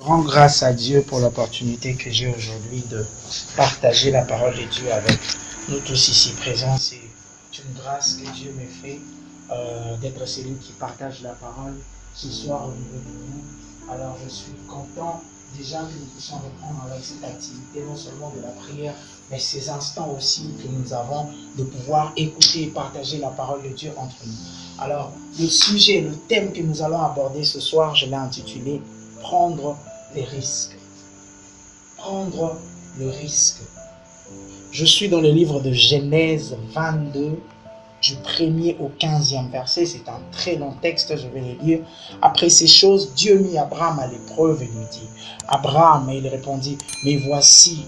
Je rends grâce à Dieu pour l'opportunité que j'ai aujourd'hui de partager la parole de Dieu avec nous tous ici présents. C'est une grâce que Dieu me fait d'être celui qui partage la parole ce soir au niveau de nous. Alors je suis content déjà que nous puissions reprendre avec cette activité, non seulement de la prière, mais ces instants aussi que nous avons de pouvoir écouter et partager la parole de Dieu entre nous. Alors le sujet, le thème que nous allons aborder ce soir, je l'ai intitulé « Prendre les risques ». Prendre le risque. Je suis dans le livre de Genèse 22, du 1er au 15e verset. C'est un très long texte, je vais le lire. Après ces choses, Dieu mit Abraham à l'épreuve et lui dit, Abraham, et il répondit, mais voici.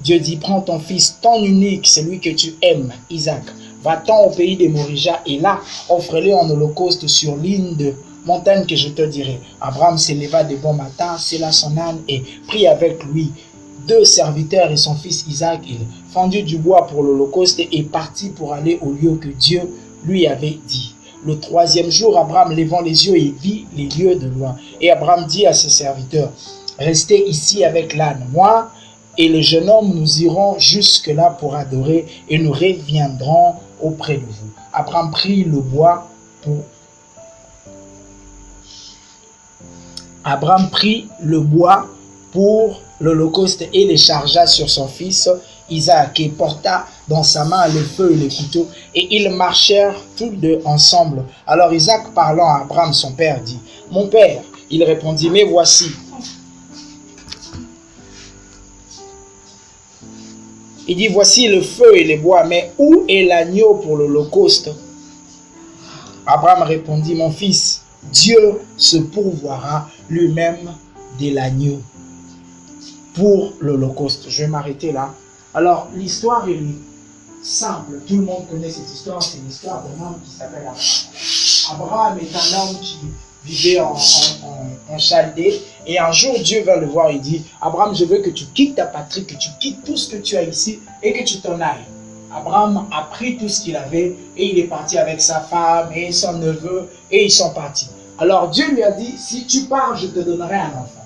Dieu dit, prends ton fils, ton unique, celui que tu aimes, Isaac, va-t'en au pays des Morija, et là, offre-le en holocauste sur l'une de montagne que je te dirai. Abraham s'éleva de bon matin, sella son âne et prit avec lui 2 serviteurs et son fils Isaac. Il fendit du bois pour l'holocauste et partit pour aller au lieu que Dieu lui avait dit. Le 3e jour, Abraham levant les yeux et vit les lieux de loin. Et Abraham dit à ses serviteurs, restez ici avec l'âne. Moi et le jeune homme, nous irons jusque-là pour adorer et nous reviendrons auprès de vous. Abraham prit le bois pour l'holocauste et les chargea sur son fils Isaac et porta dans sa main le feu et le couteau et ils marchèrent tous deux ensemble. Alors Isaac parlant à Abraham son père dit, mon père. Il répondit, mais voici. Il dit, voici le feu et les bois, mais où est l'agneau pour l'holocauste? Abraham répondit, mon fils, Dieu se pourvoira lui-même de l'agneau pour l'holocauste. Je vais m'arrêter là. Alors, l'histoire est simple. Tout le monde connaît cette histoire. C'est l'histoire d'un homme qui s'appelle Abraham. Abraham est un homme qui vivait en Chaldée. Et un jour, Dieu va le voir et dit, Abraham, je veux que tu quittes ta patrie, que tu quittes tout ce que tu as ici et que tu t'en ailles. Abraham a pris tout ce qu'il avait et il est parti avec sa femme et son neveu et ils sont partis. Alors Dieu lui a dit, si tu pars, je te donnerai un enfant.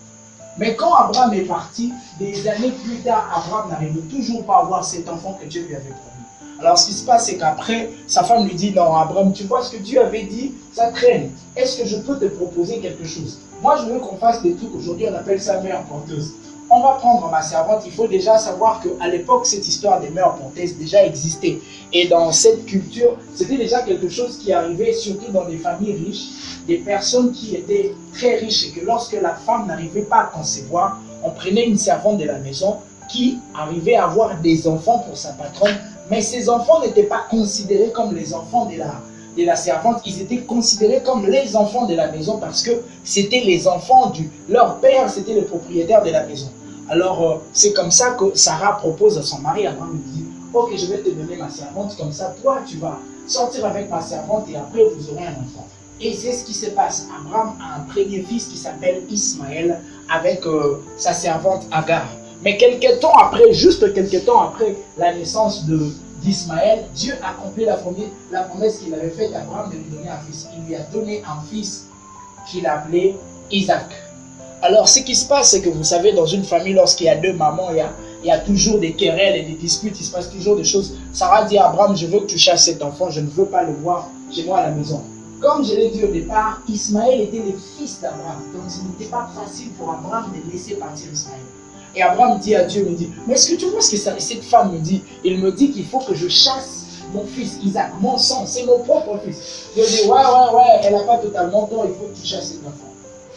Mais quand Abraham est parti, des années plus tard, Abraham n'arrive toujours pas à avoir cet enfant que Dieu lui avait promis. Alors ce qui se passe, c'est qu'après, sa femme lui dit, non Abraham, tu vois ce que Dieu avait dit, ça traîne. Est-ce que je peux te proposer quelque chose? Moi, je veux qu'on fasse des trucs, aujourd'hui on appelle ça mère porteuse. On va prendre ma servante, il faut déjà savoir qu'à l'époque, cette histoire des mères porteuses déjà existait. Et dans cette culture, c'était déjà quelque chose qui arrivait surtout dans des familles riches, des personnes qui étaient très riches et que lorsque la femme n'arrivait pas à concevoir, on prenait une servante de la maison qui arrivait à avoir des enfants pour sa patronne, mais ces enfants n'étaient pas considérés comme les enfants de la servante, ils étaient considérés comme les enfants de la maison parce que c'était les enfants leur père, c'était le propriétaire de la maison. Alors, c'est comme ça que Sarah propose à son mari, Abraham lui dit, ok, je vais te donner ma servante, comme ça, toi, tu vas sortir avec ma servante et après, vous aurez un enfant. Et c'est ce qui se passe. Abraham a un premier fils qui s'appelle Ismaël avec sa servante Agar. Mais quelques temps après, juste quelques temps après la naissance d'Ismaël, Dieu a accompli la promesse qu'il avait faite à Abraham de lui donner un fils. Il lui a donné un fils qu'il appelait Isaac. Alors, ce qui se passe, c'est que vous savez, dans une famille, lorsqu'il y a 2 mamans, il y a toujours des querelles et des disputes, il se passe toujours des choses. Sarah dit à Abraham, je veux que tu chasses cet enfant, je ne veux pas le voir chez moi à la maison. Comme je l'ai dit au départ, Ismaël était le fils d'Abraham. Donc, ce n'était pas facile pour Abraham de laisser partir Ismaël. Et Abraham dit à Dieu, me dit, mais est-ce que tu vois ce que cette femme me dit? Il me dit qu'il faut que je chasse mon fils Isaac, mon sang, c'est mon propre fils. Je dis, ouais, elle n'a pas totalement tort, il faut que tu chasses cet enfant.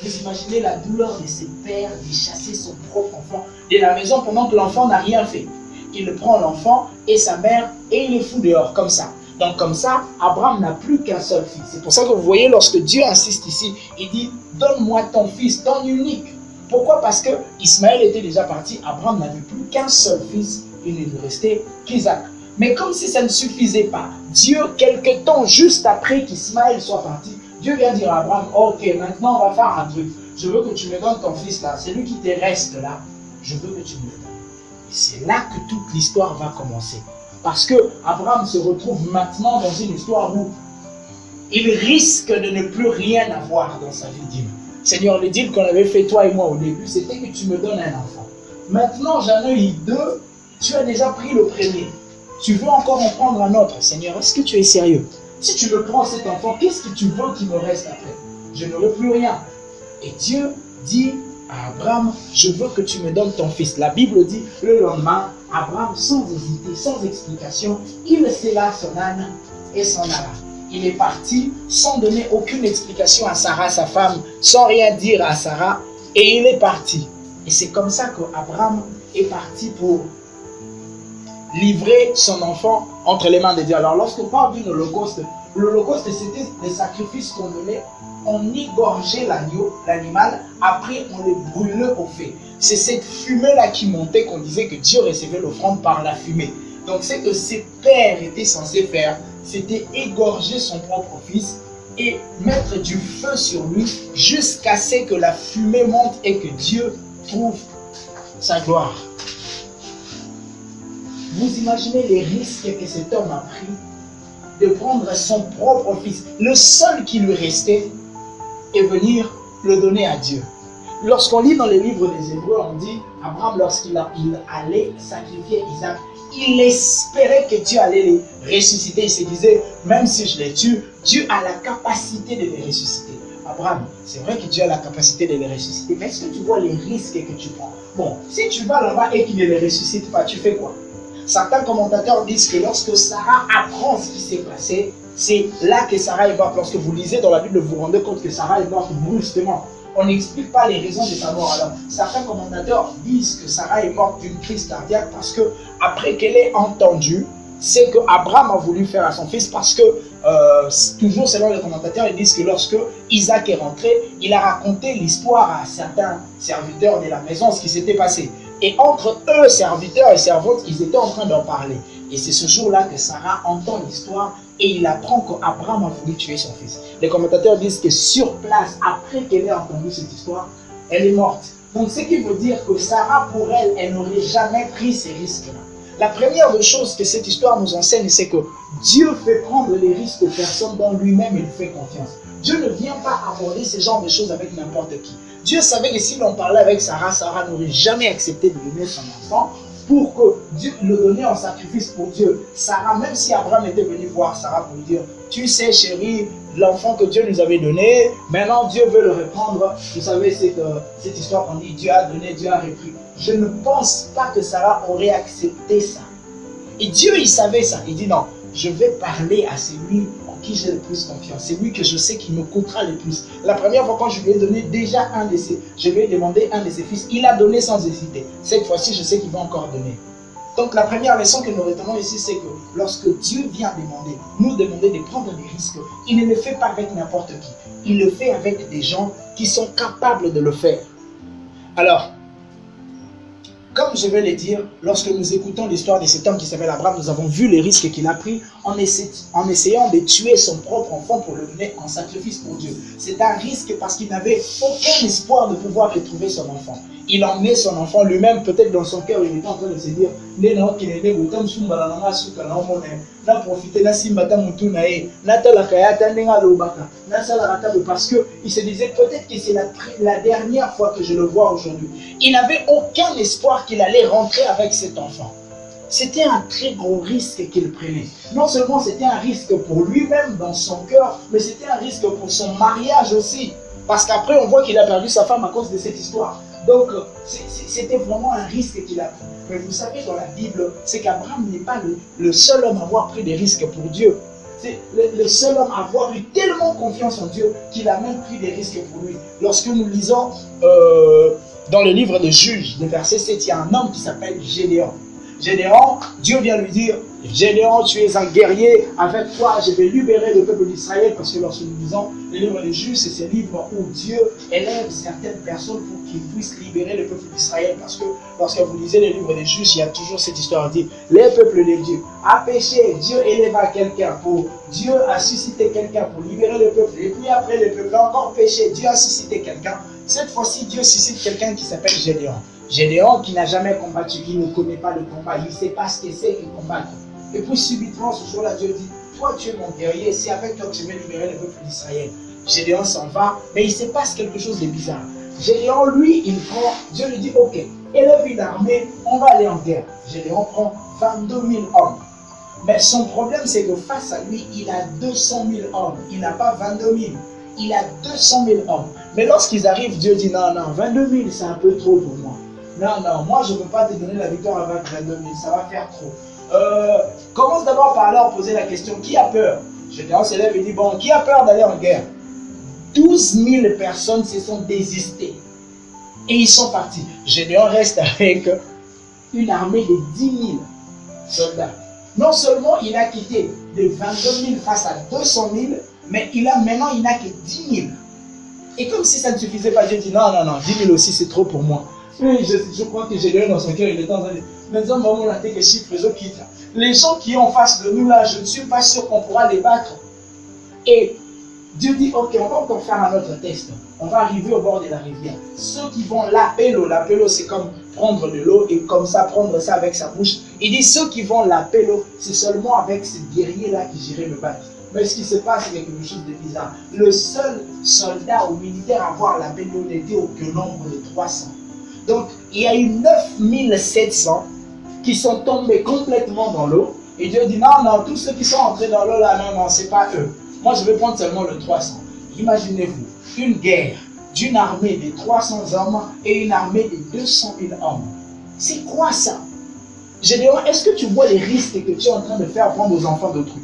Vous imaginez la douleur de ses pères de chasser son propre enfant de la maison pendant que l'enfant n'a rien fait. Il prend l'enfant et sa mère et il les fout dehors, comme ça. Donc comme ça, Abraham n'a plus qu'un seul fils. C'est pour ça que vous voyez, lorsque Dieu insiste ici, il dit, donne-moi ton fils, ton unique. Pourquoi? Parce que Ismaël était déjà parti, Abraham n'avait plus qu'un seul fils, il ne lui restait qu'Isaac. Mais comme si ça ne suffisait pas, Dieu, quelque temps juste après qu'Ismaël soit parti, Dieu vient dire à Abraham, ok, maintenant on va faire un truc. Je veux que tu me donnes ton fils là, celui qui te reste là, je veux que tu me le donnes. Et c'est là que toute l'histoire va commencer. Parce que Abraham se retrouve maintenant dans une histoire où il risque de ne plus rien avoir dans sa vie d'humain. Seigneur, le deal qu'on avait fait toi et moi au début, c'était que tu me donnes un enfant. Maintenant, j'en ai eu 2, tu as déjà pris le premier. Tu veux encore en prendre un autre. Seigneur, est-ce que tu es sérieux? Si tu me prends cet enfant, qu'est-ce que tu veux qu'il me reste après? Je n'aurai plus rien. Et Dieu dit à Abraham, je veux que tu me donnes ton fils. La Bible dit, le lendemain, Abraham, sans hésiter, sans explication, il sella son âne et s'en alla. Il est parti sans donner aucune explication à Sarah, sa femme, sans rien dire à Sarah, et il est parti. Et c'est comme ça qu'Abraham est parti pour livrer son enfant entre les mains de Dieu. Alors lorsqu'on parle d'un holocauste, l'holocauste c'était des sacrifices qu'on donnait, on égorgeait l'agneau, l'animal, après on le brûlait au feu. C'est cette fumée-là qui montait qu'on disait que Dieu recevait l'offrande par la fumée. Donc c'est que ses pères étaient censés faire, c'était égorger son propre fils et mettre du feu sur lui jusqu'à ce que la fumée monte et que Dieu trouve sa gloire. Vous imaginez les risques que cet homme a pris de prendre son propre fils, le seul qui lui restait, et venir le donner à Dieu. Lorsqu'on lit dans les livres des Hébreux, on dit, Abraham, lorsqu'il allait sacrifier Isaac, il espérait que Dieu allait les ressusciter. Il se disait, même si je les tue, Dieu a la capacité de les ressusciter. Abraham, c'est vrai que Dieu a la capacité de les ressusciter, mais est-ce que tu vois les risques que tu prends? Bon, si tu vas là-bas et qu'il ne les ressuscite pas, tu fais quoi? Certains commentateurs disent que lorsque Sarah apprend ce qui s'est passé, c'est là que Sarah est morte. Lorsque vous lisez dans la Bible, vous vous rendez compte que Sarah est morte brusquement. On n'explique pas les raisons de sa mort. Alors, certains commentateurs disent que Sarah est morte d'une crise cardiaque parce que, après qu'elle ait entendu, c'est que Abraham a voulu faire à son fils parce que, toujours selon les commentateurs, ils disent que lorsque Isaac est rentré, il a raconté l'histoire à certains serviteurs de la maison, ce qui s'était passé. Et entre eux, serviteurs et servantes, ils étaient en train d'en parler. Et c'est ce jour-là que Sarah entend l'histoire et il apprend qu'Abraham a voulu tuer son fils. Les commentateurs disent que sur place, après qu'elle ait entendu cette histoire, elle est morte. Donc ce qui veut dire que Sarah, pour elle, elle n'aurait jamais pris ces risques-là. La première des choses que cette histoire nous enseigne, c'est que Dieu fait prendre les risques aux personnes dont lui-même il fait confiance. Dieu ne vient pas aborder ce genre de choses avec n'importe qui. Dieu savait que si l'on parlait avec Sarah, Sarah n'aurait jamais accepté de donner son enfant pour que Dieu le donnait en sacrifice pour Dieu. Sarah, même si Abraham était venu voir Sarah pour lui dire, tu sais chérie, l'enfant que Dieu nous avait donné, maintenant Dieu veut le reprendre. Vous savez cette histoire qu'on dit, Dieu a donné, Dieu a repris. Je ne pense pas que Sarah aurait accepté ça. Et Dieu, il savait ça. Il dit non, je vais parler à celui en qui j'ai le plus confiance. C'est lui que je sais qui me coûtera le plus. La première fois quand je lui ai donné déjà je lui ai demandé un de ses fils, il a donné sans hésiter. Cette fois-ci, je sais qu'il va encore donner. Donc la première leçon que nous retenons ici, c'est que lorsque Dieu vient nous demander de prendre des risques, il ne le fait pas avec n'importe qui. Il le fait avec des gens qui sont capables de le faire. Alors, comme je vais le dire, lorsque nous écoutons l'histoire de cet homme qui s'appelle Abraham, nous avons vu les risques qu'il a pris en essayant de tuer son propre enfant pour le donner en sacrifice pour Dieu. C'est un risque parce qu'il n'avait aucun espoir de pouvoir retrouver son enfant. Il emmenait son enfant lui-même, peut-être dans son cœur, il était en train de se dire, parce qu'il se disait peut-être que c'est la dernière fois que je le vois aujourd'hui. Il n'avait aucun espoir qu'il allait rentrer avec cet enfant. C'était un très gros risque qu'il prenait. Non seulement c'était un risque pour lui-même dans son cœur, mais c'était un risque pour son mariage aussi. Parce qu'après, on voit qu'il a perdu sa femme à cause de cette histoire. Donc, c'était vraiment un risque qu'il a pris. Mais vous savez, dans la Bible, c'est qu'Abraham n'est pas le seul homme à avoir pris des risques pour Dieu. C'est le seul homme à avoir eu tellement confiance en Dieu qu'il a même pris des risques pour lui. Lorsque nous lisons dans le livre de Juges, le verset 7, il y a un homme qui s'appelle Gédéon. Gédéon, Dieu vient lui dire, Gédéon, tu es un guerrier, avec toi je vais libérer le peuple d'Israël, parce que lorsque nous lisons le livre des Juges, c'est ce livre où Dieu élève certaines personnes pour qu'ils puissent libérer le peuple d'Israël, parce que lorsque vous lisez le livre des Juges, il y a toujours cette histoire dit, les peuples de Dieu a péché, Dieu élèva quelqu'un Dieu a suscité quelqu'un pour libérer le peuple, et puis après le peuple a encore péché, Dieu a suscité quelqu'un. Cette fois-ci, Dieu suscite quelqu'un qui s'appelle Gédéon. Gédéon qui n'a jamais combattu, qui ne connaît pas le combat, il ne sait pas ce que c'est que combattre. Et puis subitement, ce jour-là, Dieu dit, toi tu es mon guerrier, c'est avec toi que je vais libérer le peuple d'Israël. Gédéon s'en va, mais il se passe quelque chose de bizarre. Gédéon, lui, il prend, Dieu lui dit, ok, élève une armée, on va aller en guerre. Gédéon prend 22 000 hommes. Mais son problème, c'est que face à lui, il a 200 000 hommes. Il n'a pas 22 000. Il a 200 000 hommes. Mais lorsqu'ils arrivent, Dieu dit, non, 22 000, c'est un peu trop pour moi. Non, moi, je ne peux pas te donner la victoire avec 22 000, ça va faire trop. Commence d'abord par leur poser la question, qui a peur? Gédéon s'élève et dit, bon, qui a peur d'aller en guerre? 12 000 personnes se sont désistées. Et ils sont partis. Gédéon reste avec une armée de 10 000 soldats. Non seulement il a quitté de 22 000 face à 200 000, mais maintenant il n'a que 10 000. Et comme si ça ne suffisait pas, Dieu dit, non, 10 000 aussi c'est trop pour moi. Et je crois que Gédéon dans son cœur, il est en train de dire, maintenant maman l'a dit que chiffres, je quitte. Les gens qui sont en face de nous là, je ne suis pas sûr qu'on pourra les battre. Et Dieu dit, ok, on va encore faire un autre test. On va arriver au bord de la rivière. Ceux qui vont l'appeler c'est comme prendre de l'eau et comme ça, prendre ça avec sa bouche. Il dit, ceux qui vont l'appeler c'est seulement avec ces guerriers-là qui j'irai me battre. Mais ce qui se passe, c'est quelque chose de bizarre. Le seul soldat ou militaire à avoir l'appeler n'était au nombre de 300. Donc, il y a eu 9700 qui sont tombés complètement dans l'eau. Et Dieu dit, non, tous ceux qui sont entrés dans l'eau là, non, c'est pas eux. Moi, je vais prendre seulement le 300. Imaginez-vous, une guerre d'une armée de 300 hommes et une armée de 200 000 hommes. C'est quoi ça? Gédéon, est-ce que tu vois les risques que tu es en train de faire prendre aux enfants d'autrui?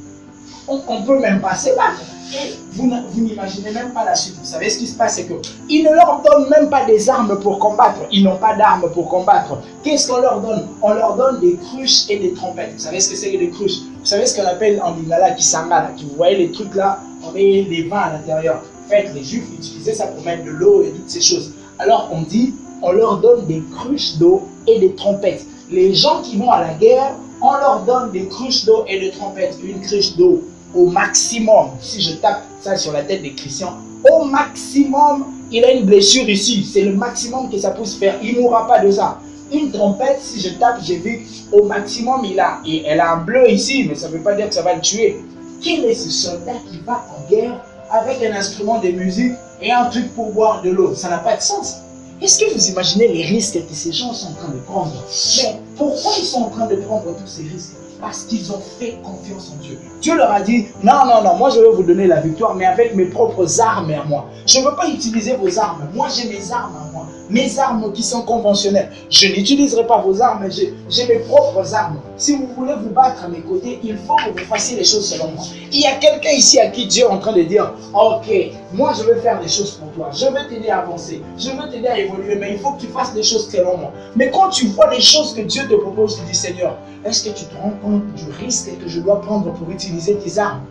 On ne peut même pas se battre. Et vous n'imaginez même pas la suite. Vous savez ce qui se passe, c'est qu'ils ne leur donnent même pas des armes pour combattre. Ils n'ont pas d'armes pour combattre. Qu'est-ce qu'on leur donne? On leur donne des cruches et des trompettes. Vous savez ce que c'est que des cruches? Vous savez ce qu'on appelle en lingala kisanga. Vous voyez les trucs là, on met des vins à l'intérieur. En fait, les Juifs utilisaient ça pour mettre de l'eau et toutes ces choses. Alors on dit, on leur donne des cruches d'eau et des trompettes. Les gens qui vont à la guerre, on leur donne des cruches d'eau et des trompettes. Une cruche d'eau au maximum, si je tape ça sur la tête des chrétiens, au maximum, il a une blessure ici. C'est le maximum que ça peut se faire. Il ne mourra pas de ça. Une trompette, si je tape, j'ai vu, au maximum, elle a un bleu ici, mais ça ne veut pas dire que ça va le tuer. Quel est ce soldat qui va en guerre avec un instrument de musique et un truc pour boire de l'eau? Ça n'a pas de sens. Est-ce que vous imaginez les risques que ces gens sont en train de prendre? Mais pourquoi ils sont en train de prendre tous ces risques? Parce qu'ils ont fait confiance en Dieu. Dieu leur a dit, non, moi je vais vous donner la victoire, mais avec mes propres armes à moi. Je ne veux pas utiliser vos armes. Moi j'ai mes armes à moi. Mes armes qui sont conventionnelles. Je n'utiliserai pas vos armes, mais j'ai mes propres armes. Si vous voulez vous battre à mes côtés, il faut que vous fassiez les choses selon moi. Il y a quelqu'un ici à qui Dieu est en train de dire, ok, moi je vais faire des choses pour toi. Je vais t'aider à avancer. Je vais t'aider à évoluer, mais il faut que tu fasses des choses selon moi. Mais quand tu vois les choses que Dieu te propose, tu dis, Seigneur, est-ce que tu te rends compte du risque que je dois prendre pour utiliser tes armes?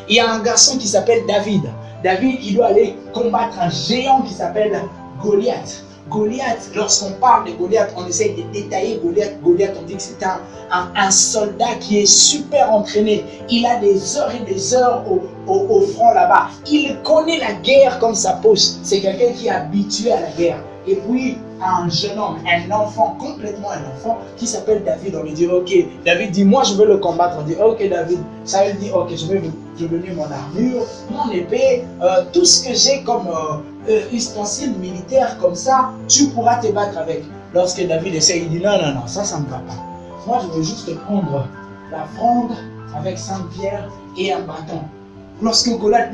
Il y a un garçon qui s'appelle David. David, il doit aller combattre un géant qui s'appelle Goliath. Goliath, lorsqu'on parle de Goliath, on essaye de détailler Goliath. Goliath, on dit que c'est un soldat qui est super entraîné. Il a des heures et des heures au front là-bas. Il connaît la guerre comme sa poche. C'est quelqu'un qui est habitué à la guerre. Et puis, un jeune homme, un enfant, complètement un enfant, qui s'appelle David. On lui dit, ok, David dit, moi je veux le combattre. On dit, ok David. Saül dit, ok, je vais donner mon armure, mon épée, tout ce que j'ai comme ustensiles militaires comme ça, tu pourras te battre avec. Lorsque David essaie, il dit, non, ça ne va pas. Moi je veux juste prendre la fronde avec Saint-Pierre et un bâton. Lorsque Goliath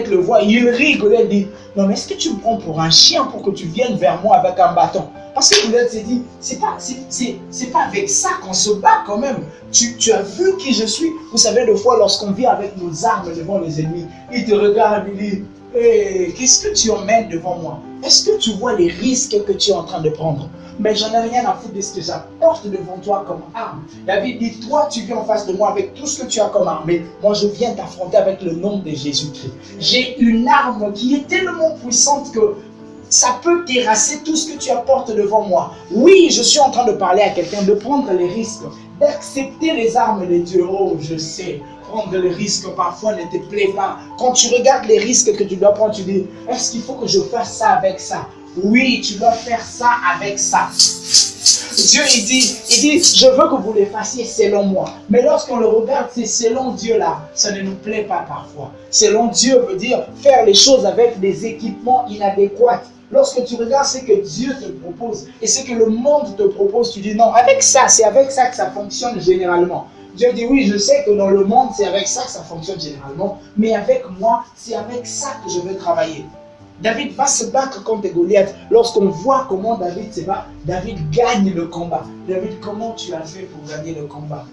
le voit, il rit. Goliath dit, non mais est-ce que tu me prends pour un chien pour que tu viennes vers moi avec un bâton? Parce que Goliath s'est dit, c'est pas avec ça qu'on se bat quand même. Tu as vu qui je suis? Vous savez, des fois, lorsqu'on vient avec nos armes devant les ennemis, ils te regardent et disent, hey, qu'est-ce que tu emmènes devant moi? Est-ce que tu vois les risques que tu es en train de prendre? Mais j'en ai rien à foutre de ce que j'apporte devant toi comme arme. David dit, toi tu viens en face de moi avec tout ce que tu as comme armée. Moi je viens t'affronter avec le nom de Jésus-Christ. J'ai une arme qui est tellement puissante que ça peut terrasser tout ce que tu apportes devant moi. Oui, je suis en train de parler à quelqu'un, de prendre les risques, d'accepter les armes de Dieu. Oh, je sais, prendre les risques parfois ne te plaît pas. Quand tu regardes les risques que tu dois prendre, tu dis, est-ce qu'il faut que je fasse ça avec ça? Oui, tu dois faire ça avec ça. Dieu, il dit, je veux que vous les fassiez selon moi. Mais lorsqu'on le regarde, c'est selon Dieu là. Ça ne nous plaît pas parfois. Selon Dieu veut dire faire les choses avec des équipements inadéquats. Lorsque tu regardes ce que Dieu te propose et ce que le monde te propose, tu dis non, avec ça, c'est avec ça que ça fonctionne généralement. Dieu dit oui, je sais que dans le monde, c'est avec ça que ça fonctionne généralement, mais avec moi, c'est avec ça que je veux travailler. David va se battre contre Goliath. Lorsqu'on voit comment David se bat, David gagne le combat. David, comment tu as fait pour gagner le combat?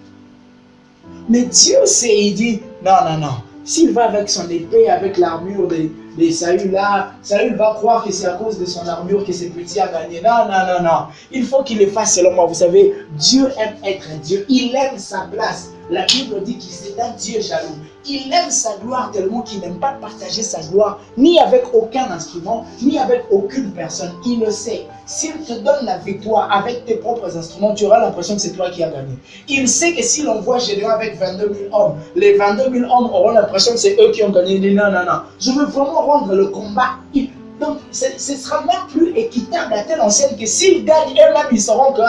Mais Dieu sait, il dit, non, non, non. S'il va avec son épée, avec l'armure de Saül là, Saül va croire que c'est à cause de son armure que c'est petit à gagner. Non, non, non, non. Il faut qu'il le fasse selon moi. Vous savez, Dieu aime être un Dieu. Il aime sa place. La Bible dit qu'il c'est un Dieu jaloux. Il aime sa gloire tellement qu'il n'aime pas partager sa gloire ni avec aucun instrument, ni avec aucune personne. Il le sait. S'il te donne la victoire avec tes propres instruments, tu auras l'impression que c'est toi qui as gagné. Il sait que s'il envoie Gédéon avec 22 000 hommes, les 22 000 hommes auront l'impression que c'est eux qui ont gagné. Il dit non, non, non. Je veux vraiment rendre le combat. Donc, ce sera même plus équitable à telle enseigne que s'ils gagnent eux-mêmes, ils sauront que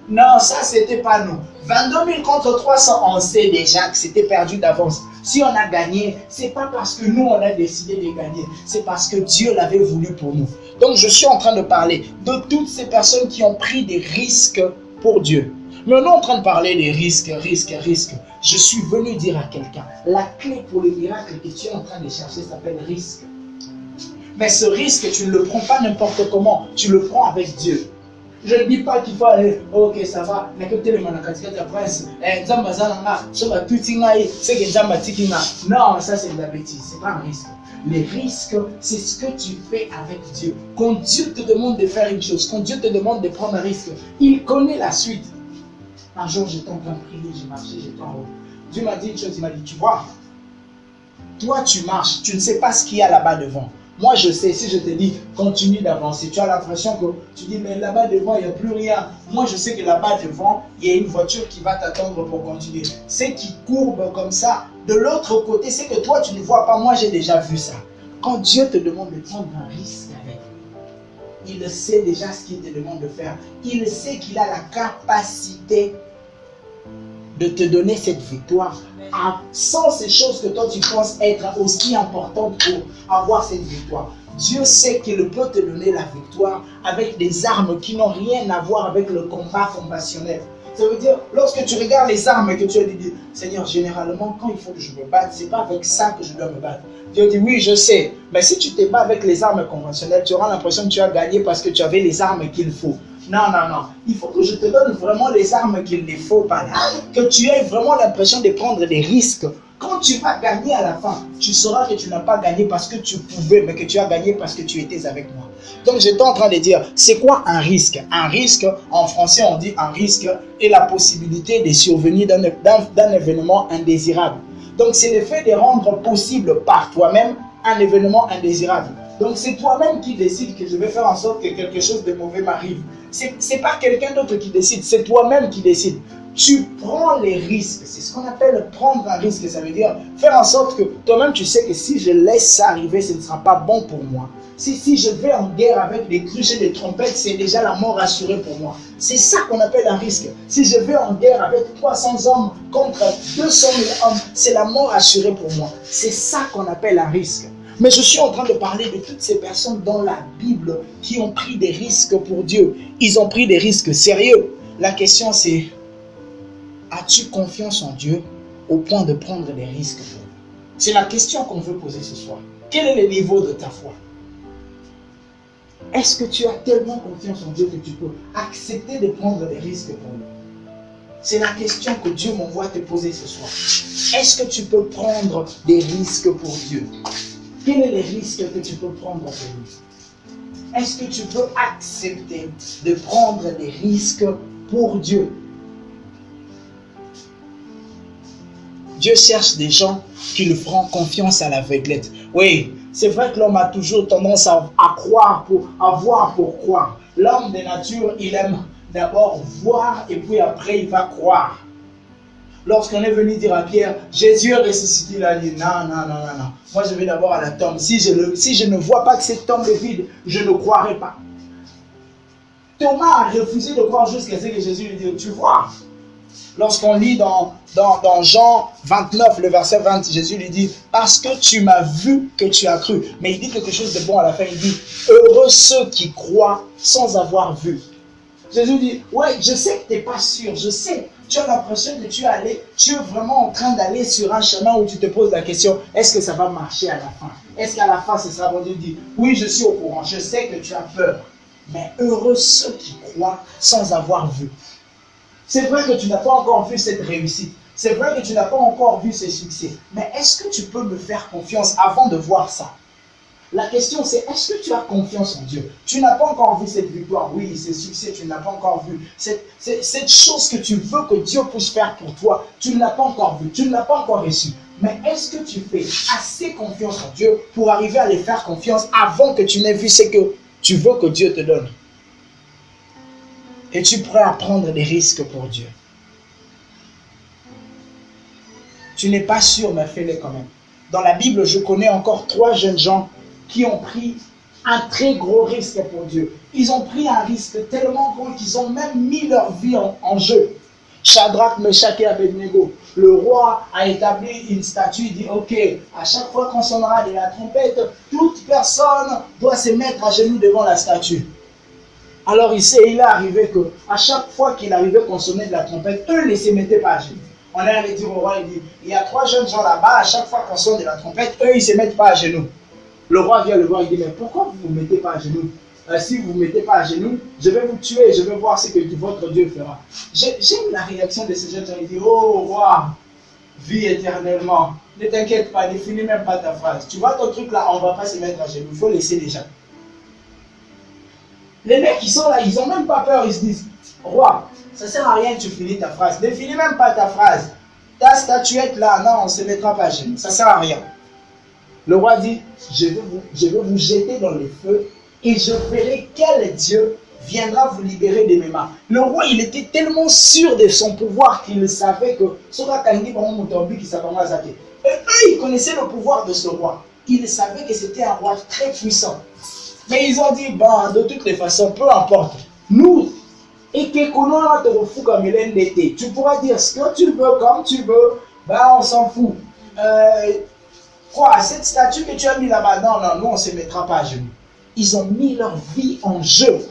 non, ça, c'était pas nous. 22 000 contre 300, on sait déjà que c'était perdu d'avance. Si on a gagné, c'est pas parce que nous, on a décidé de gagner. C'est parce que Dieu l'avait voulu pour nous. Donc, je suis en train de parler de toutes ces personnes qui ont pris des risques pour Dieu. Mais on est en train de parler des risques. Je suis venu dire à quelqu'un, la clé pour le miracle que tu es en train de chercher s'appelle risque. Mais ce risque, tu ne le prends pas n'importe comment. Tu le prends avec Dieu. Je ne dis pas qu'il faut aller, ok, ça va, mais que tu es le manakatika de la presse, non, ça c'est de la bêtise, c'est pas un risque. Les risques, c'est ce que tu fais avec Dieu. Quand Dieu te demande de faire une chose, quand Dieu te demande de prendre un risque, il connaît la suite. Un jour, j'étais en train de prier, j'ai marché, j'étais en haut. Dieu m'a dit une chose, il m'a dit, tu vois, toi tu marches, tu ne sais pas ce qu'il y a là-bas devant. Moi, je sais, si je te dis, continue d'avancer, tu as l'impression que tu dis, mais là-bas devant, il n'y a plus rien. Moi, je sais que là-bas devant, il y a une voiture qui va t'attendre pour continuer. C'est qui courbe comme ça. De l'autre côté, c'est que toi, tu ne vois pas. Moi, j'ai déjà vu ça. Quand Dieu te demande de prendre un risque avec, il sait déjà ce qu'il te demande de faire. Il sait qu'il a la capacité de te donner cette victoire. Sans ces choses que toi tu penses être aussi importantes pour avoir cette victoire. Dieu sait qu'il peut te donner la victoire avec des armes qui n'ont rien à voir avec le combat compassionnel. Ça veut dire, lorsque tu regardes les armes que tu as dit, Seigneur, généralement, quand il faut que je me batte, ce n'est pas avec ça que je dois me battre. Dieu dit, oui, je sais, mais si tu te bats avec les armes conventionnelles, tu auras l'impression que tu as gagné parce que tu avais les armes qu'il faut. Non, non, non. Il faut que je te donne vraiment les armes qu'il ne faut pas là. Que tu aies vraiment l'impression de prendre des risques. Quand tu vas gagner à la fin, tu sauras que tu n'as pas gagné parce que tu pouvais, mais que tu as gagné parce que tu étais avec moi. Donc j'étais en train de dire, c'est quoi un risque? Un risque, en français on dit un risque, est la possibilité de survenir d'un événement indésirable. Donc c'est le fait de rendre possible par toi-même un événement indésirable. Donc c'est toi-même qui décides que je vais faire en sorte que quelque chose de mauvais m'arrive. C'est pas quelqu'un d'autre qui décide, c'est toi-même qui décides. Tu prends les risques, c'est ce qu'on appelle prendre un risque. Ça veut dire faire en sorte que toi-même tu sais que si je laisse ça arriver, ce ne sera pas bon pour moi. Si je vais en guerre avec des cruches et des trompettes, c'est déjà la mort assurée pour moi. C'est ça qu'on appelle un risque. Si je vais en guerre avec 300 hommes contre 200 000 hommes, c'est la mort assurée pour moi. C'est ça qu'on appelle un risque. Mais je suis en train de parler de toutes ces personnes dans la Bible qui ont pris des risques pour Dieu. Ils ont pris des risques sérieux. La question c'est, as-tu confiance en Dieu au point de prendre des risques pour lui? C'est la question qu'on veut poser ce soir. Quel est le niveau de ta foi? Est-ce que tu as tellement confiance en Dieu que tu peux accepter de prendre des risques pour lui? C'est la question que Dieu m'envoie te poser ce soir. Est-ce que tu peux prendre des risques pour Dieu? Quels sont les risques que tu peux prendre pour lui? Est-ce que tu peux accepter de prendre des risques pour Dieu? Dieu cherche des gens qui lui feront confiance à l'aveuglette. Oui, c'est vrai que l'homme a toujours tendance à croire, à voir pour croire. L'homme de nature, il aime d'abord voir et puis après il va croire. Lorsqu'on est venu dire à Pierre, Jésus est ressuscité, il a dit non, non, non, non, non. Moi je vais d'abord à la tombe. Si je ne vois pas que cette tombe est vide, je ne croirai pas. Thomas a refusé de croire jusqu'à ce que Jésus lui dise, tu vois, lorsqu'on lit dans Jean 29, le verset 20, Jésus lui dit, parce que tu m'as vu que tu as cru. Mais il dit quelque chose de bon à la fin, il dit, heureux ceux qui croient sans avoir vu. Jésus dit, ouais, je sais que tu n'es pas sûr, je sais, tu as l'impression que tu es vraiment en train d'aller sur un chemin où tu te poses la question, est-ce que ça va marcher à la fin? Est-ce qu'à la fin, ce sera bon? Dieu dit, oui, je suis au courant, je sais que tu as peur, mais heureux ceux qui croient sans avoir vu. C'est vrai que tu n'as pas encore vu cette réussite, c'est vrai que tu n'as pas encore vu ce succès, mais est-ce que tu peux me faire confiance avant de voir ça? La question c'est, est-ce que tu as confiance en Dieu? Tu n'as pas encore vu cette victoire, oui, ce succès, tu ne l'as pas encore vu. Cette chose que tu veux que Dieu puisse faire pour toi, tu ne l'as pas encore vu, tu ne l'as pas encore reçu. Mais est-ce que tu fais assez confiance en Dieu pour arriver à les faire confiance avant que tu n'aies vu ce que tu veux que Dieu te donne? Es-tu prêt à prendre des risques pour Dieu? Tu n'es pas sûr, mais fais-le quand même. Dans la Bible, je connais encore 3 jeunes gens qui ont pris un très gros risque pour Dieu. Ils ont pris un risque tellement gros qu'ils ont même mis leur vie en jeu. Shadrach, Meshach et Abednego. Le roi a établi une statue, il dit, ok, à chaque fois qu'on sonnera de la trompette, toute personne doit se mettre à genoux devant la statue. Alors il est arrivé qu'à chaque fois qu'il arrivait qu'on sonnait de la trompette, eux ne se mettaient pas à genoux. On est allé dire au roi, il dit, il y a 3 jeunes gens là-bas, à chaque fois qu'on sonne de la trompette, eux ils ne se mettent pas à genoux. Le roi vient le voir, il dit, mais pourquoi vous ne vous mettez pas à genoux? Si vous ne vous mettez pas à genoux, je vais vous tuer, je vais voir ce que votre Dieu fera. J'aime la réaction de ces jeunes gens, il dit, oh roi, vis éternellement. Ne t'inquiète pas, ne finis même pas ta phrase. Tu vois ton truc là, on ne va pas se mettre à genoux, il faut laisser les gens. Les mecs qui sont là, ils n'ont même pas peur, ils se disent, roi, ça ne sert à rien que tu finis ta phrase. Ne finis même pas ta phrase. Ta statuette là, non, on ne se mettra pas à genoux, ça ne sert à rien. Le roi dit, je vais vous jeter dans le feu et je verrai quel Dieu viendra vous libérer de mes mains. Le roi, il était tellement sûr de son pouvoir qu'il savait que et eux, ils connaissaient le pouvoir de ce roi. Ils savaient que c'était un roi très puissant. Mais ils ont dit, bon, de toutes les façons, peu importe. Nous, et que tu pourras dire ce que tu veux, comme tu veux, ben on s'en fout. Quoi, cette statue que tu as mis là-bas, non, nous on ne se mettra pas à genoux. Ils ont mis leur vie en jeu.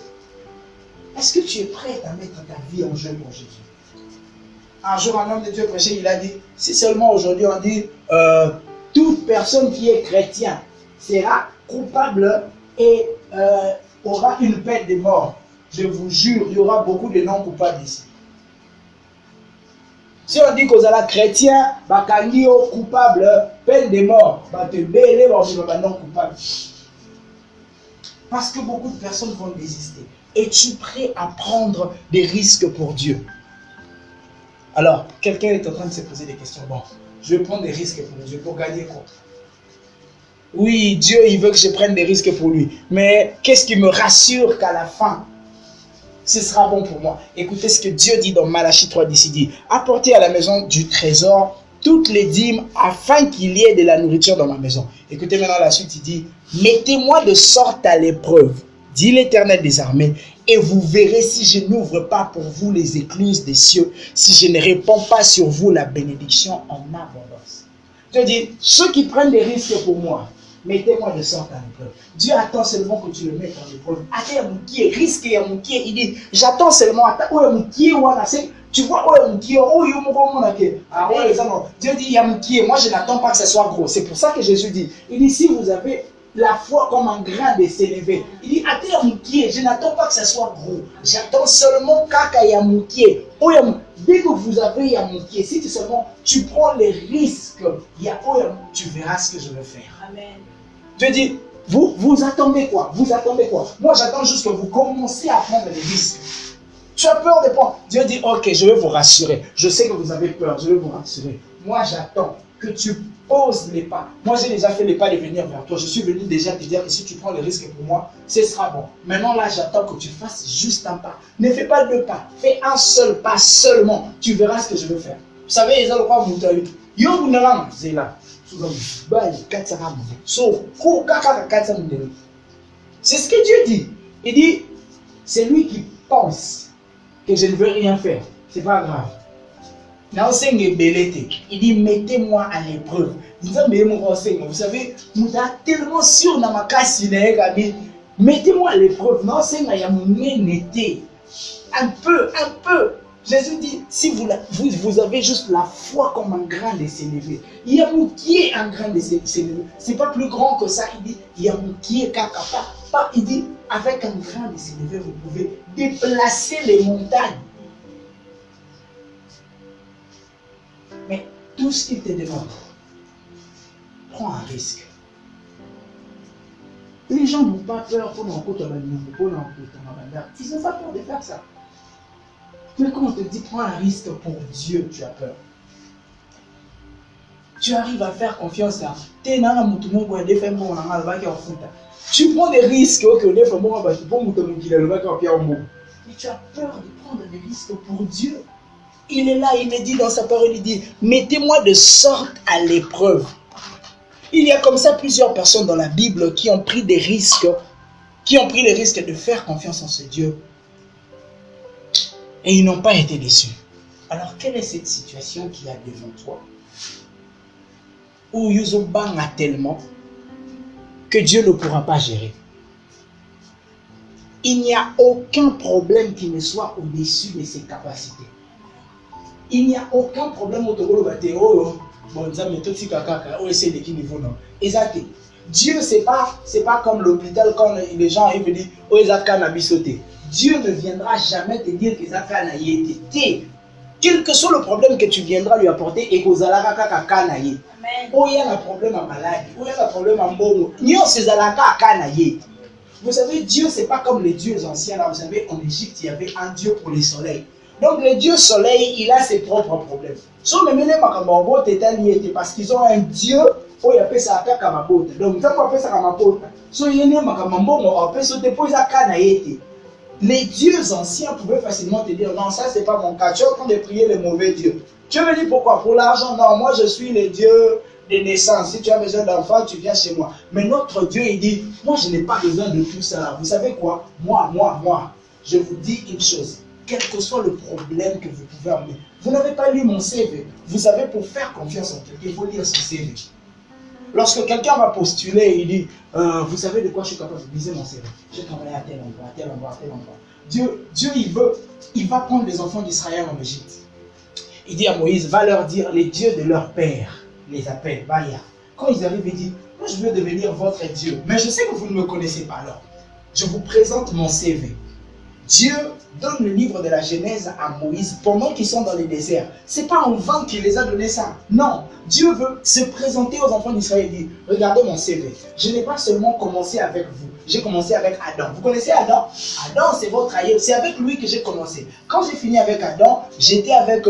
Est-ce que tu es prêt à mettre ta vie en jeu pour Jésus? Un jour, un homme de Dieu prêchait, il a dit, si seulement aujourd'hui on dit, toute personne qui est chrétien sera coupable et aura une peine de mort. Je vous jure, il y aura beaucoup de non-coupables ici. Si on dit qu'on est chrétien, bakangio coupable, peine de mort, non coupable. Parce que beaucoup de personnes vont désister. Es-tu prêt à prendre des risques pour Dieu? Alors, quelqu'un est en train de se poser des questions. Bon, je vais prendre des risques pour Dieu. Pour gagner quoi? Oui, Dieu, il veut que je prenne des risques pour lui. Mais qu'est-ce qui me rassure qu'à la fin, ce sera bon pour moi? Écoutez ce que Dieu dit dans Malachie 3:10. Il dit, apportez à la maison du trésor toutes les dîmes afin qu'il y ait de la nourriture dans ma maison. Écoutez maintenant la suite, il dit, mettez-moi de sorte à l'épreuve, dit l'Éternel des armées, et vous verrez si je n'ouvre pas pour vous les écluses des cieux, si je ne répands pas sur vous la bénédiction en abondance. Dieu dit, ceux qui prennent des risques pour moi, mettez-moi de sorte à l'épreuve. Dieu attend seulement que tu le mettes en épreuve. Il dit, j'attends seulement. Tu vois, Dieu dit, moi je n'attends pas que ce soit gros. C'est pour ça que Jésus dit, il dit, si vous avez la foi comme un grain de s'élever, il dit, je n'attends pas que ce soit gros. J'attends seulement kaka yamukie. Dès que vous avez yamukie, si seulement tu prends les risques, tu verras ce que je vais faire. Amen. Dieu dit, vous attendez quoi? Vous attendez quoi? Moi j'attends juste que vous commencez à prendre les risques. Tu as peur de prendre. Dieu dit, ok, je vais vous rassurer. Je sais que vous avez peur, je vais vous rassurer. Moi j'attends que tu poses les pas. Moi j'ai déjà fait les pas de venir vers toi. Je suis venu déjà te dire que si tu prends les risques pour moi, ce sera bon. Maintenant là j'attends que tu fasses juste un pas. Ne fais pas 2 pas. Fais un seul pas seulement. Tu verras ce que je vais faire. Vous savez, ils ont le quoi vous avez. C'est ce que Dieu dit. Il dit, c'est lui qui pense que je ne veux rien faire, c'est pas grave. Il dit, mettez-moi à l'épreuve. Vous savez, nous a tellement sûr dans ma casse, mettez-moi à l'épreuve. Non, c'est un peu. Jésus dit, si vous avez juste la foi comme un grain de sénévé, il y a mon qui est un grain de sénévé. C'est pas plus grand que ça. Il dit, il y a mon qui est caca. Il dit, avec un grain de sénévé, vous pouvez déplacer les montagnes. Mais tout ce qu'il te demande, prends un risque. Les gens n'ont pas peur pour l'encoute à la ils n'ont pas peur de faire ça. Mais quand on te dit prends un risque pour Dieu, tu as peur. Tu arrives à faire confiance à tu prends des risques, mais tu as peur de prendre des risques pour Dieu. Il est là, il me dit dans sa parole, il dit, mettez-moi de sorte à l'épreuve. Il y a comme ça plusieurs personnes dans la Bible qui ont pris des risques, qui ont pris le risque de faire confiance en ce Dieu. Et ils n'ont pas été déçus. Alors, quelle est cette situation qu'il y a devant toi? Où ils ont bangé tellement que Dieu ne pourra pas gérer. Il n'y a aucun problème qui ne soit au-dessus de ses capacités. Il n'y a aucun problème au Togo. Dieu, c'est pas comme l'hôpital quand les gens arrivent et disent Dieu ne viendra jamais te dire que ça a été. Quel que soit le problème que tu viendras lui apporter, et que vous allez Amen. Oh, il y a un problème à maladie, oh, il y a un problème à mort. Vous savez, Dieu, c'est pas comme les dieux anciens. Là, vous savez, en Égypte, il y avait un Dieu pour les soleils. Donc, le Dieu soleil, il a ses propres problèmes. Parce qu'ils ont un Dieu, oh, il appelle ça Kamabote. Donc, ils appellent ça Kamabote. Les dieux anciens pouvaient facilement te dire, non, ça, c'est pas mon cas. Tu es en train de prier les mauvais dieux. Tu me dis pourquoi? Pour l'argent? Non, moi, je suis le Dieu de naissance. Si tu as besoin d'enfants, tu viens chez moi. Mais notre Dieu, il dit, moi, je n'ai pas besoin de tout ça. Vous savez quoi? Moi, je vous dis une chose. Quel que soit le problème que vous pouvez amener, vous n'avez pas lu mon CV. Vous savez, pour faire confiance en quelqu'un, il faut lire son CV. Lorsque quelqu'un va postuler, il dit, vous savez de quoi je suis capable? Lisez mon CV. J'ai travaillé à tel endroit. Dieu, il va prendre les enfants d'Israël en Égypte. Il dit à Moïse, va leur dire, les dieux de leur père les appellent, Baya. Quand ils arrivent, il dit, moi je veux devenir votre Dieu, mais je sais que vous ne me connaissez pas alors. Je vous présente mon CV. Dieu donne le livre de la Genèse à Moïse pendant qu'ils sont dans le désert. Ce n'est pas en vain qu'il les a donné ça. Non, Dieu veut se présenter aux enfants d'Israël et dire, regardez mon CV. Je n'ai pas seulement commencé avec vous. J'ai commencé avec Adam. Vous connaissez Adam? Adam, c'est votre aïeul. C'est avec lui que j'ai commencé. Quand j'ai fini avec Adam, j'étais avec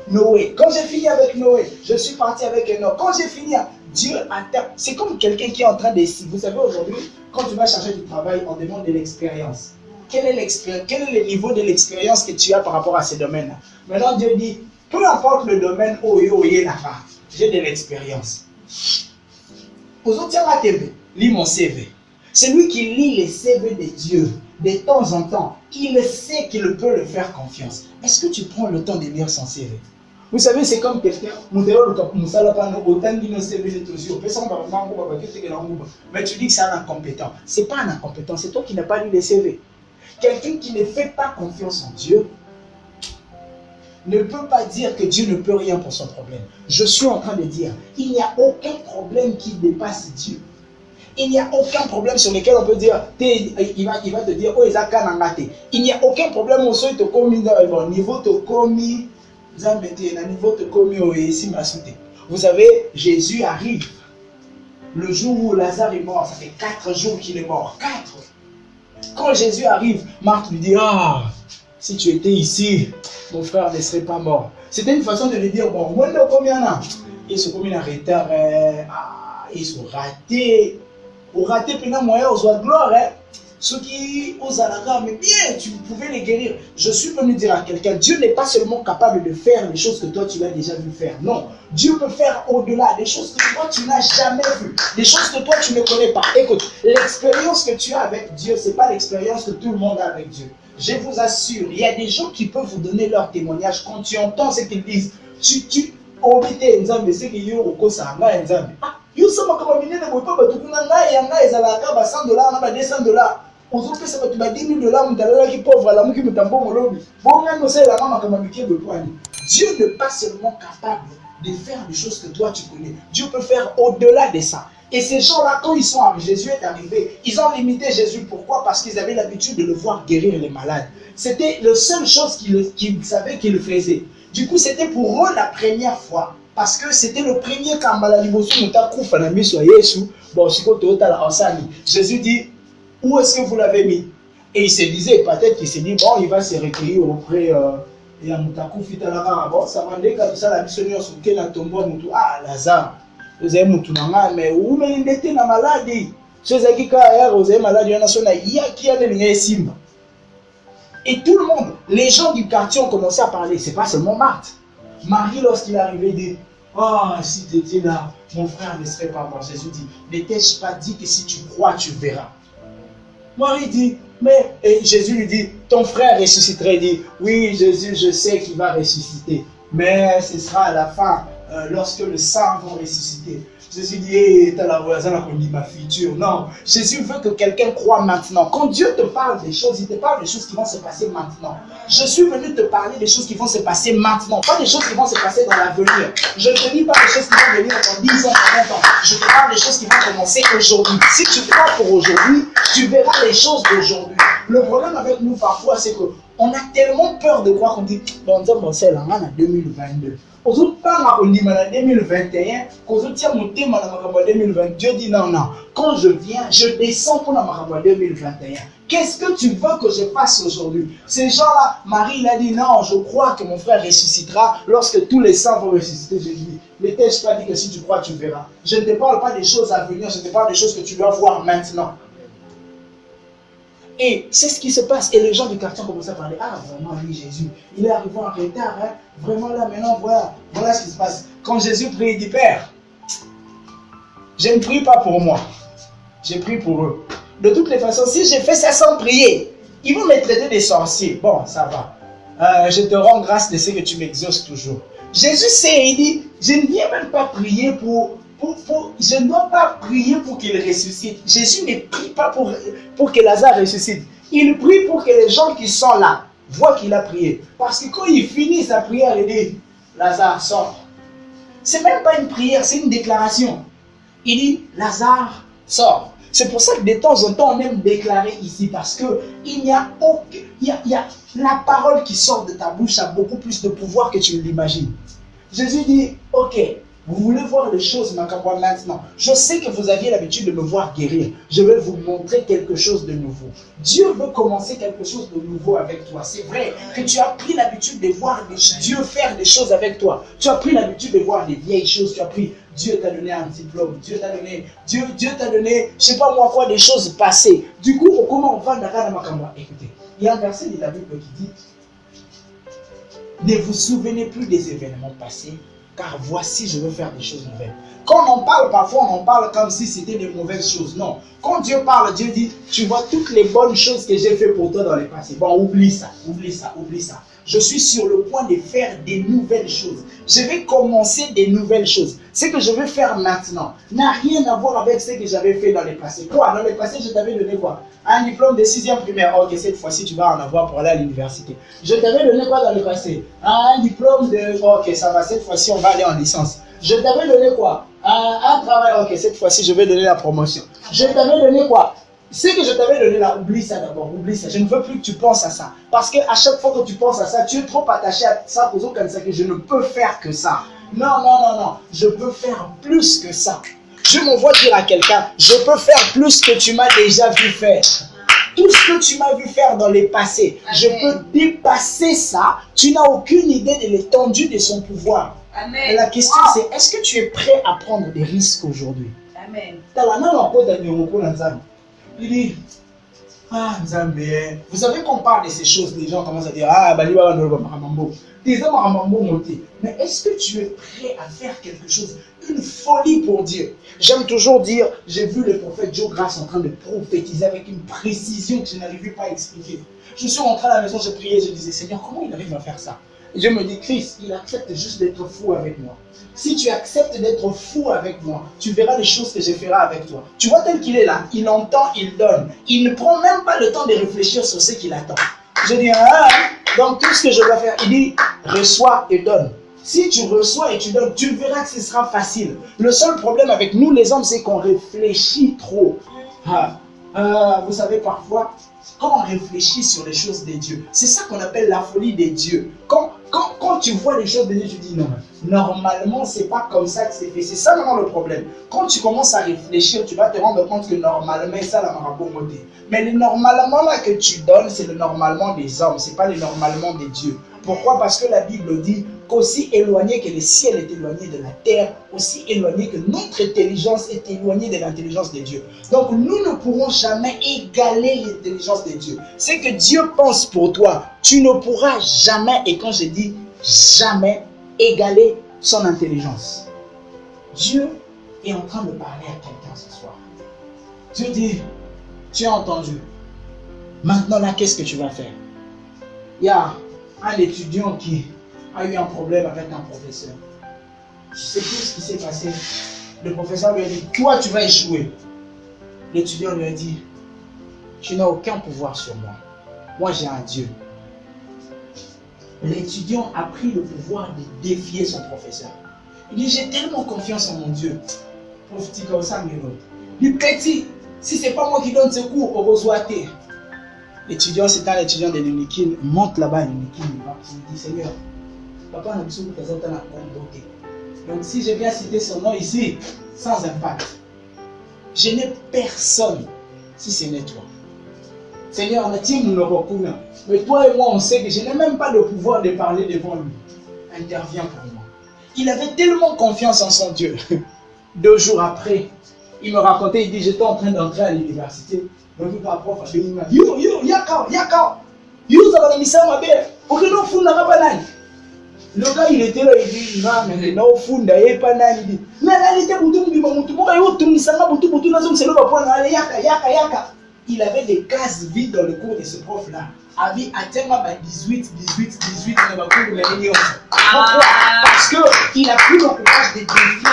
Noé. Quand j'ai fini avec Noé, je suis parti avec Enoch. Quand j'ai fini, Dieu attend. C'est comme quelqu'un qui est en train de... Vous savez, aujourd'hui, quand tu vas chercher du travail, on demande de l'expérience. Quel est le niveau de l'expérience que tu as par rapport à ces domaines-là? Maintenant, Dieu dit, peu importe le domaine où il est là-bas, j'ai de l'expérience. Aux autres, tiens la TV, lis mon CV. Celui qui lit les CV de Dieu, de temps en temps, il sait qu'il peut le faire confiance. Est-ce que tu prends le temps de lire son CV? Vous savez, c'est comme quelqu'un, mais tu dis que c'est un incompétent. Ce n'est pas un incompétent, c'est toi qui n'as pas lu les CV. Quelqu'un qui ne fait pas confiance en Dieu ne peut pas dire que Dieu ne peut rien pour son problème. Je suis en train de dire, il n'y a aucun problème qui dépasse Dieu. Il n'y a aucun problème sur lequel on peut dire, il va te dire, oh, il n'y a aucun problème au sol, au niveau de commis, vous savez, Jésus arrive. Le jour où Lazare est mort, ça fait 4 jours qu'il est mort. 4. Quand Jésus arrive, Marthe lui dit, ah, si tu étais ici, mon frère ne serait pas mort. C'était une façon de lui dire, bon, moi, ils sont comme en retard, ils sont ratés. Au raté, puis moyen, aux oies de gloire, ceux qui aux alagas, mais bien, tu pouvais les guérir. Je suis venu dire à quelqu'un, Dieu n'est pas seulement capable de faire les choses que toi tu as déjà vu faire. Non, Dieu peut faire au-delà, des choses que toi tu n'as jamais vues, des choses que toi tu ne connais pas. Écoute, l'expérience que tu as avec Dieu, ce n'est pas l'expérience que tout le monde a avec Dieu. Je vous assure, il y a des gens qui peuvent vous donner leur témoignage. Quand tu entends ce qu'ils disent, tu obité nzambe c'est que yo okosa nga nzambe. Ah, yo sama kama minene boy pa batukuna nga ya nga ezalaka ba $100 na ba $200. Ozopesa bato ba $10,000 mutalala ki pauvre la muki mutambo molobi. Bonga no c'est la mama kama mikie de toi. Dieu n'est pas seulement capable de faire des choses que toi tu connais. Dieu peut faire au-delà de ça. Et ces gens-là, quand ils sont arrivés, Jésus est arrivé, ils ont limité Jésus. Pourquoi? Parce qu'ils avaient l'habitude de le voir guérir les malades. C'était la seule chose qu'ils savaient qu'il faisait. Du coup, c'était pour eux la première fois. Parce que c'était le premier Kambala Libosu Mutakou Fanami sur Yesu. Bon, Jésus dit, où est-ce que vous l'avez mis? Et il se disait, peut-être qu'il s'est dit, bon, il va se recueillir auprès de Mutakou Fitalara. Bon, ça m'a dit que ça la mission sur quel tombeau Moutou. Ah, Lazare. Vous avez Moutou Nanga, mais où me l'indété na maladie? Ceux qui ont vous avez maladie, il y a qui a des Simba. Et tout le monde, les gens du quartier ont commencé à parler. C'est pas seulement Marthe. Marie, lorsqu'il est arrivé, dit, oh, si tu étais là, mon frère ne serait pas mort. Jésus dit, ne t'ai-je pas dit que si tu crois, tu verras. Marie dit, mais, et Jésus lui dit, ton frère ressusciterait. Il dit, oui, Jésus, je sais qu'il va ressusciter. Mais ce sera à la fin, lorsque le sang va ressusciter. Jésus dit, hey, t'as la voisine qu'on dit ma future. Non, Jésus veut que quelqu'un croie maintenant. Quand Dieu te parle des choses, il te parle des choses qui vont se passer maintenant. Je suis venu te parler des choses qui vont se passer maintenant, pas des choses qui vont se passer dans l'avenir. Je ne te dis pas des choses qui vont venir dans 10 ans, dans 20 ans. Je te parle des choses qui vont commencer aujourd'hui. Si tu crois pour aujourd'hui, tu verras les choses d'aujourd'hui. Le problème avec nous parfois, c'est qu'on a tellement peur de croire qu'on dit, bon, c'est là, on a 2022. En 2021, Dieu dit non, non. Quand je viens, je descends pour la 2021. Qu'est-ce que tu veux que je fasse aujourd'hui? Ces gens-là, Marie il a dit non, je crois que mon frère ressuscitera lorsque tous les saints vont ressusciter. Je dis, ne t'ai-je pas dit que si tu crois, tu verras? Je ne te parle pas des choses à venir, je te parle des choses que tu dois voir maintenant. Et c'est ce qui se passe. Et les gens du quartier ont commencé à parler. Ah, vraiment, lui, Jésus, il est arrivé en retard. Hein? Vraiment, là, maintenant, voilà ce qui se passe. Quand Jésus prie, il dit, Père, je ne prie pas pour moi. Je prie pour eux. De toutes les façons, si j'ai fait ça sans prier, ils vont me traiter des sorciers. Bon, ça va. Je te rends grâce de ce que tu m'exauces toujours. Jésus sait, il dit, je ne viens même pas prier je ne dois pas prier pour qu'il ressuscite. Jésus ne prie pas pour que Lazare ressuscite. Il prie pour que les gens qui sont là voient qu'il a prié. Parce que quand il finit sa prière, il dit, Lazare sort. Ce n'est même pas une prière, c'est une déclaration. Il dit, Lazare sort. C'est pour ça que de temps en temps, on aime déclarer ici. Parce que la parole qui sort de ta bouche a beaucoup plus de pouvoir que tu l'imagines. Jésus dit, ok. Vous voulez voir les choses maintenant. Je sais que vous aviez l'habitude de me voir guérir. Je vais vous montrer quelque chose de nouveau. Dieu veut commencer quelque chose de nouveau avec toi. C'est vrai que tu as pris l'habitude de voir Dieu faire des choses avec toi. Tu as pris l'habitude de voir des vieilles choses. Tu as pris, Dieu t'a donné un diplôme. Dieu t'a donné, je ne sais pas moi quoi, des choses passées. Du coup, comment on va dans Makamba? Écoutez, il y a un verset de la Bible qui dit, ne vous souvenez plus des événements passés, car voici, je veux faire des choses nouvelles. Quand on en parle, parfois on en parle comme si c'était des mauvaises choses. Non. Quand Dieu parle, Dieu dit, tu vois toutes les bonnes choses que j'ai fait pour toi dans le passé. Bon, oublie ça, oublie ça, oublie ça. Je suis sur le point de faire des nouvelles choses. Je vais commencer des nouvelles choses. Ce que je vais faire maintenant n'a rien à voir avec ce que j'avais fait dans le passé. Quoi? Dans le passé, je t'avais donné quoi? Un diplôme de 6e primaire. Ok, cette fois-ci, tu vas en avoir pour aller à l'université. Je t'avais donné quoi dans le passé? Un diplôme de... Ok, ça va, cette fois-ci, on va aller en licence. Je t'avais donné quoi? Un travail. Ok, cette fois-ci, je vais donner la promotion. Je t'avais donné quoi? Ce que je t'avais donné là, oublie ça d'abord, oublie ça. Je ne veux plus que tu penses à ça. Parce qu'à chaque fois que tu penses à ça, tu es trop attaché à ça pour comme ça que je ne peux faire que ça. Non, non, non, non. Je peux faire plus que ça. Je m'envoie dire à quelqu'un, je peux faire plus que tu m'as déjà vu faire. Tout ce que tu m'as vu faire dans le passé, je peux dépasser ça. Tu n'as aucune idée de l'étendue de son pouvoir. Amen. Et la question c'est, est-ce que tu es prêt à prendre des risques aujourd'hui? Amen. Il dit, Ah, Nzambé. Vous savez qu'on parle de ces choses, les gens commencent à dire, ah, Baliba, Maramambo. Mais est-ce que tu es prêt à faire quelque chose, une folie pour Dieu? J'aime toujours dire, j'ai vu le prophète Joe Grace en train de prophétiser avec une précision que je n'arrivais pas à expliquer. Je suis rentré à la maison, je priais, je disais, Seigneur, comment il arrive à faire ça? Et je me dis, Christ, il accepte juste d'être fou avec moi. Si tu acceptes d'être fou avec moi, tu verras les choses que je ferai avec toi. Tu vois tel qu'il est là, il entend, il donne. Il ne prend même pas le temps de réfléchir sur ce qu'il attend. Je dis, ah, donc tout ce que je dois faire, il dit, reçois et donne. Si tu reçois et tu donnes, tu verras que ce sera facile. Le seul problème avec nous les hommes, c'est qu'on réfléchit trop. Vous savez, parfois, quand on réfléchit sur les choses de Dieu, c'est ça qu'on appelle la folie des dieux. Quand tu vois les choses de Dieu, tu dis non, normalement, c'est pas comme ça que c'est fait. C'est ça vraiment le problème. Quand tu commences à réfléchir, tu vas te rendre compte que normalement, ça, la marabomoté. Mais le normalement là que tu donnes, c'est le normalement des hommes, c'est pas le normalement des dieux. Pourquoi? Parce que la Bible dit qu'aussi éloigné que le ciel est éloigné de la terre, aussi éloigné que notre intelligence est éloignée de l'intelligence de Dieu. Donc nous ne pourrons jamais égaler l'intelligence de Dieu. C'est que Dieu pense pour toi, tu ne pourras jamais, et quand je dis jamais, égaler son intelligence. Dieu est en train de parler à quelqu'un ce soir. Dieu dit, tu as entendu. Maintenant là, qu'est-ce que tu vas faire? Il y a un étudiant qui a eu un problème avec un professeur. Je sais plus ce qui s'est passé. Le professeur lui a dit, toi tu vas échouer. L'étudiant lui a dit, tu n'as aucun pouvoir sur moi. Moi j'ai un Dieu. L'étudiant a pris le pouvoir de défier son professeur. Il dit, j'ai tellement confiance en mon Dieu. Pauvre petit comme ça, mais l'autre. Il dit, si c'est pas moi qui donne ce cours, au resoité. L'étudiant, c'est un étudiant de l'Unikin, monte là-bas à l'Unikin, il dit, Seigneur, papa n'a besoin de présenter la beauté. Donc si je viens citer son nom ici, sans impact, je n'ai personne si ce n'est toi. Seigneur, mais toi et moi, on sait que je n'ai même pas le pouvoir de parler devant lui. Interviens pour moi. Il avait tellement confiance en son Dieu. 2 jours après, il me racontait, il dit, j'étais en train d'entrer à l'université. Donc il va prof, il m'a dit, le gars, il était là, il dit, non, mais non, funda, il pas là, il dit, mais là, il était il avait des cases vides dans le cours de ce prof-là. Avait atteint 18. Pourquoi? Parce qu'il a pris le courage de défier.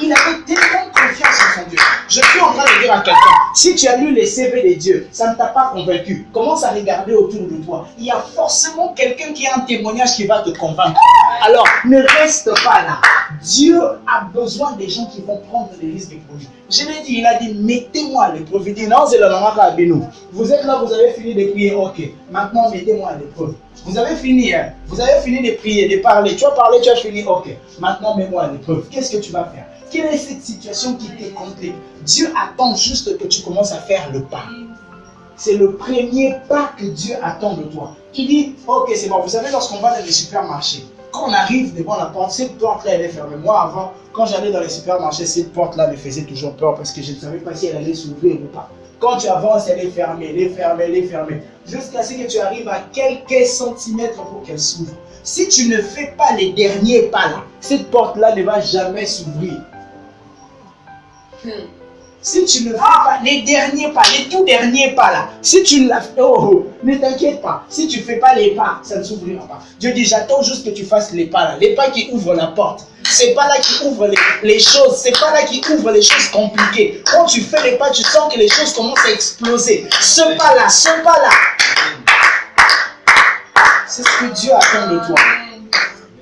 Il avait tellement confiance en son Dieu. Je suis en train de dire à quelqu'un, si tu as lu les CV de Dieu, ça ne t'a pas convaincu, commence à regarder autour de toi. Il y a forcément quelqu'un qui a un témoignage qui va te convaincre. Alors, ne reste pas là. Dieu a besoin des gens qui vont prendre des risques pour lui. Je l'ai dit, il a dit, mettez-moi à l'épreuve. Il dit, non, c'est la maman à Bénou. Vous êtes là, vous avez fini de prier, ok. Maintenant, mettez-moi à l'épreuve. Vous avez fini, hein? Vous avez fini de prier, de parler. Tu as parlé, tu as fini, ok. Maintenant, mets-moi à l'épreuve. Qu'est-ce que tu vas faire? Quelle est cette situation qui te complique? Dieu attend juste que tu commences à faire le pas. C'est le premier pas que Dieu attend de toi. Il dit, ok, c'est bon. Vous savez, lorsqu'on va dans les supermarchés, quand on arrive devant la porte, cette porte-là, elle est fermée. Moi, avant, quand j'allais dans les supermarchés, cette porte-là me faisait toujours peur parce que je ne savais pas si elle allait s'ouvrir ou pas. Quand tu avances, elle est fermée, elle est fermée, elle est fermée. Jusqu'à ce que tu arrives à quelques centimètres pour qu'elle s'ouvre. Si tu ne fais pas les derniers pas là, cette porte-là ne va jamais s'ouvrir. Si tu ne fais pas les derniers pas, les tout derniers pas là, si tu ne l'as fait, ne t'inquiète pas. Si tu ne fais pas les pas, ça ne s'ouvrira pas. Dieu dit, j'attends juste que tu fasses les pas là, les pas qui ouvrent la porte. C'est pas là qui ouvre les choses, c'est pas là qui ouvre les choses compliquées. Quand tu fais les pas, tu sens que les choses commencent à exploser. Ce pas là, c'est ce que Dieu attend de toi.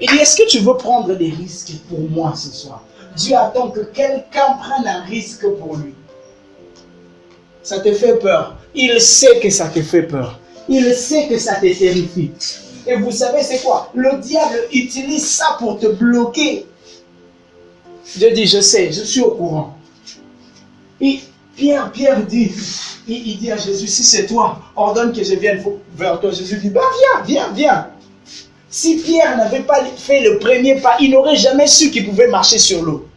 Il dit, est-ce que tu veux prendre des risques pour moi ce soir? Dieu attend que quelqu'un prenne un risque pour lui. Ça te fait peur. Il sait que ça te fait peur. Il sait que ça te terrifie. Et vous savez c'est quoi? Le diable utilise ça pour te bloquer. Dieu dit, je sais, je suis au courant. Et Pierre dit, il dit à Jésus, si c'est toi, ordonne que je vienne vers toi. Jésus dit, bah viens. Si Pierre n'avait pas fait le premier pas, il n'aurait jamais su qu'il pouvait marcher sur l'eau.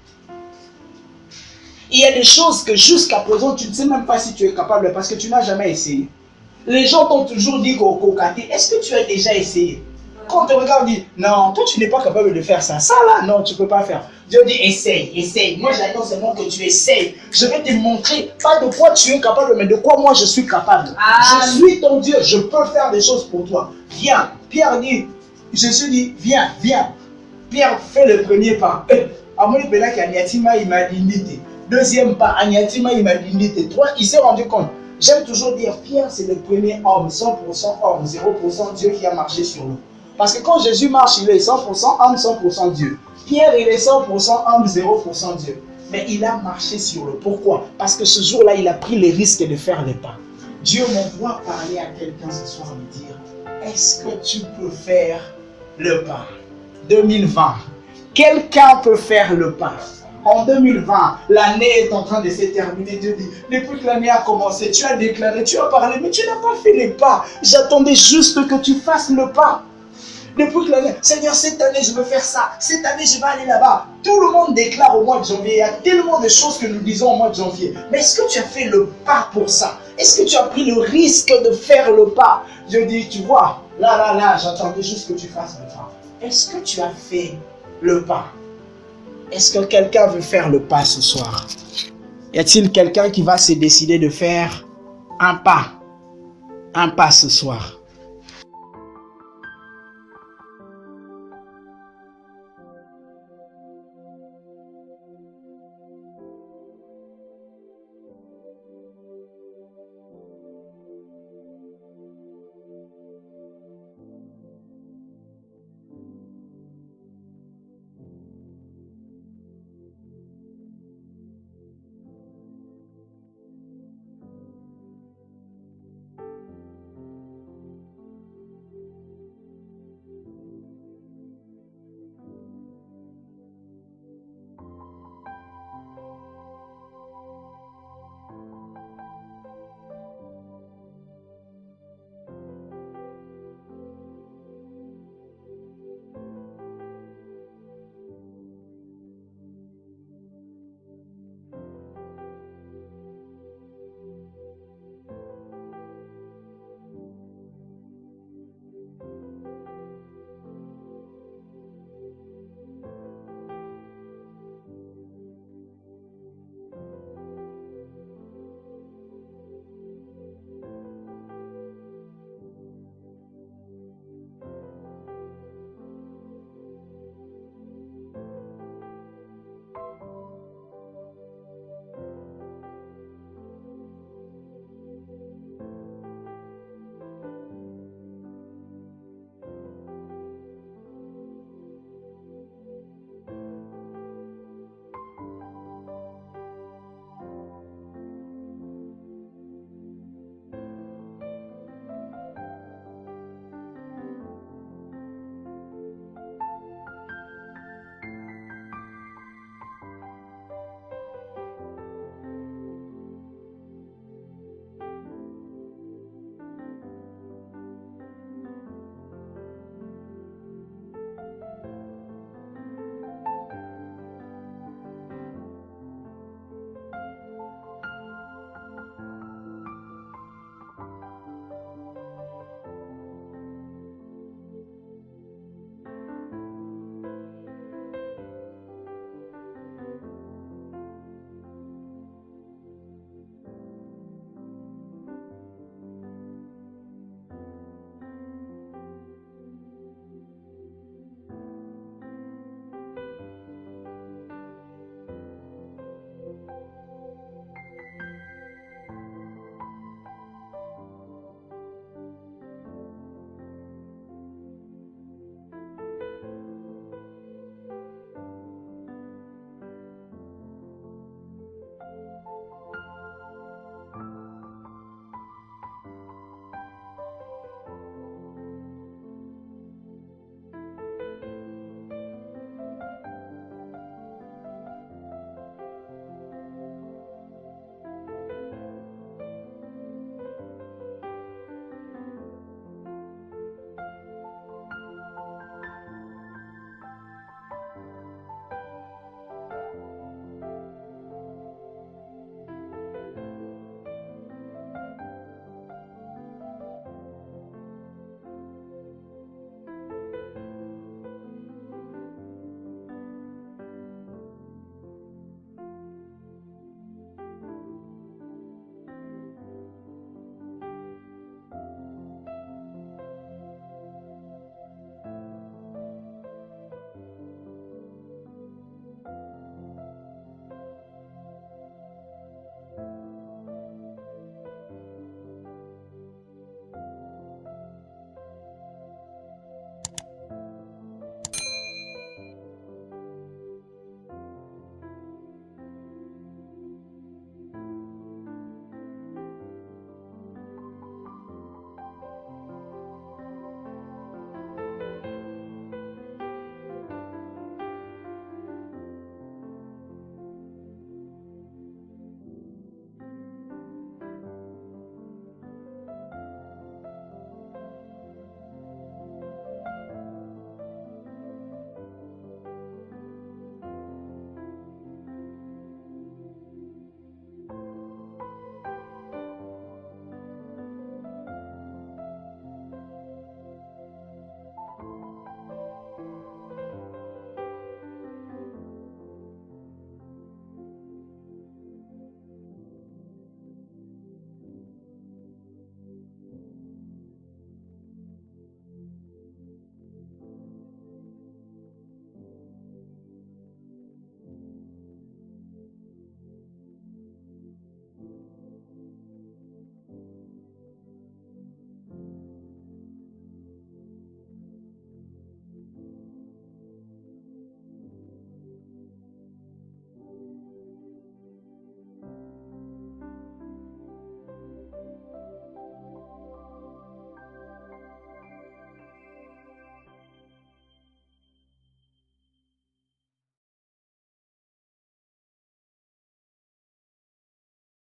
Il y a des choses que jusqu'à présent, tu ne sais même pas si tu es capable parce que tu n'as jamais essayé. Les gens t'ont toujours dit qu'au cocaté, est-ce que tu as déjà essayé? Quand on te regarde, on dit, non, toi tu n'es pas capable de faire ça. Ça là, non, tu ne peux pas faire. Dieu dit, essaye, essaye. Moi j'attends seulement que tu essayes. Je vais te montrer, pas de quoi tu es capable, mais de quoi moi je suis capable. Je suis ton Dieu, je peux faire des choses pour toi. Viens. Pierre dit, Jésus dit, viens, viens. Pierre fait le premier pas. Deuxième pas, Trois, il s'est rendu compte. J'aime toujours dire, Pierre c'est le premier homme, 100% homme, 0% Dieu qui a marché sur l'eau. Parce que quand Jésus marche, il est 100% homme, 100% Dieu. Pierre, il est 100% homme, 0% Dieu. Mais il a marché sur l'eau. Pourquoi? Parce que ce jour-là, il a pris le risque de faire le pas. Dieu m'envoie parler à quelqu'un ce soir et me dire, est-ce que tu peux faire le pas? 2020. Quelqu'un peut faire le pas. En 2020, l'année est en train de se terminer. Dieu dit, depuis que l'année a commencé, tu as déclaré, tu as parlé, mais tu n'as pas fait les pas. J'attendais juste que tu fasses le pas. Depuis que l'année, Seigneur, cette année, je veux faire ça. Cette année, je vais aller là-bas. Tout le monde déclare au mois de janvier. Il y a tellement de choses que nous disons au mois de janvier. Mais est-ce que tu as fait le pas pour ça? Est-ce que tu as pris le risque de faire le pas? Dieu dit, tu vois, là, j'attendais juste que tu fasses le pas. Est-ce que tu as fait le pas? Est-ce que quelqu'un veut faire le pas ce soir? Y a-t-il quelqu'un qui va se décider de faire un pas ce soir?